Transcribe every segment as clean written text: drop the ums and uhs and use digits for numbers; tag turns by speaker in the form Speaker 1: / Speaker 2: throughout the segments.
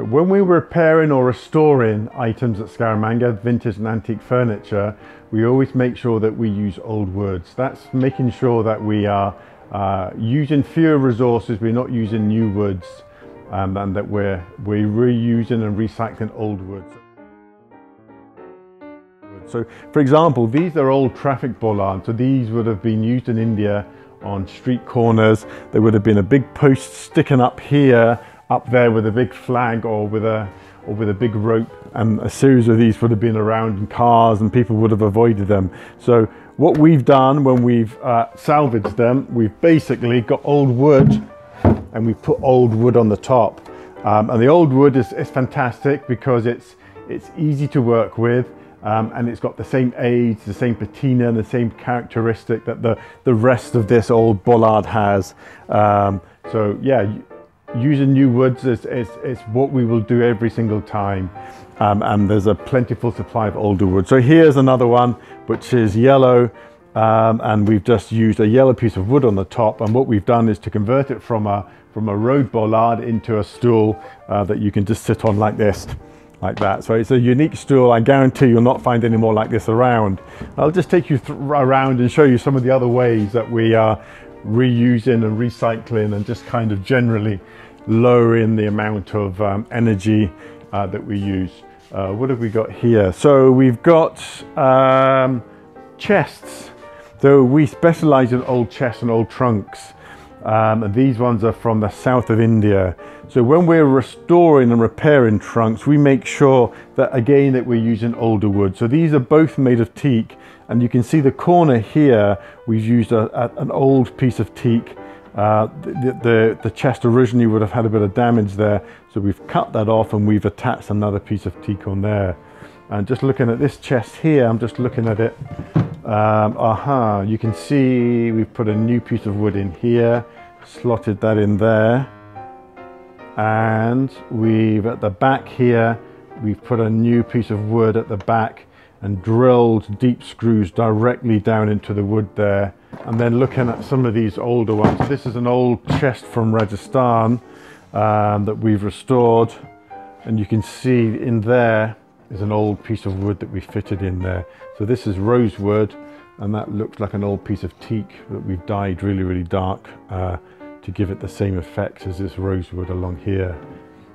Speaker 1: that when we're repairing or restoring items at Scaramanga, vintage and antique furniture, we always make sure that we use old woods. That's making sure that we are using fewer resources, we're not using new woods, and that we're reusing and recycling old woods. So, for example, these are old traffic bollards. So these would have been used in India on street corners. There would have been a big post sticking up here, up there with a big flag or with a big rope, and a series of these would have been around in cars and people would have avoided them. So what we've done when we've salvaged them, we've basically got old wood and we put old wood on the top. And the old wood is fantastic because it's easy to work with. And it's got the same age, the same patina, and the same characteristic that the rest of this old bollard has. So yeah, using new woods is what we will do every single time. And there's a plentiful supply of older wood. So here's another one, which is yellow. And we've just used a yellow piece of wood on the top. And what we've done is to convert it from a road bollard into a stool that you can just sit on like this. Like that. So it's a unique stool. I guarantee you'll not find any more like this around. I'll just take you around and show you some of the other ways that we are reusing and recycling and just kind of generally lowering the amount of energy that we use. What have we got here? So we've got chests. So we specialize in old chests and old trunks. And these ones are from the south of India. So when we're restoring and repairing trunks, we make sure that again that we're using older wood. So these are both made of teak, and you can see the corner here, we've used an old piece of teak. The chest originally would have had a bit of damage there, so we've cut that off and we've attached another piece of teak on there. And just looking at this chest here, I'm just looking at it. You can see we've put a new piece of wood in here, slotted that in there, and we've at the back here we've put a new piece of wood at the back and drilled deep screws directly down into the wood there. And then looking at some of these older ones, this is an old chest from Rajasthan that we've restored, and you can see in there is an old piece of wood that we fitted in there. So this is rosewood, and that looks like an old piece of teak that we've dyed really dark to give it the same effect as this rosewood along here.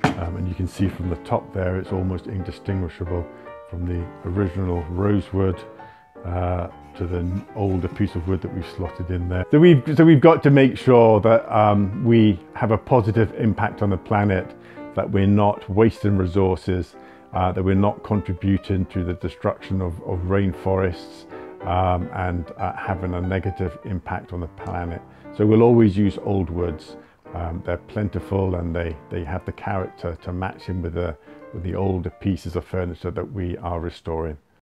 Speaker 1: And you can see from the top there, it's almost indistinguishable from the original rosewood to the older piece of wood that we've slotted in there. So we've got to make sure that we have a positive impact on the planet, that we're not wasting resources, that we're not contributing to the destruction of rainforests and having a negative impact on the planet. So we'll always use old woods. They're plentiful and they have the character to match in with the older pieces of furniture that we are restoring.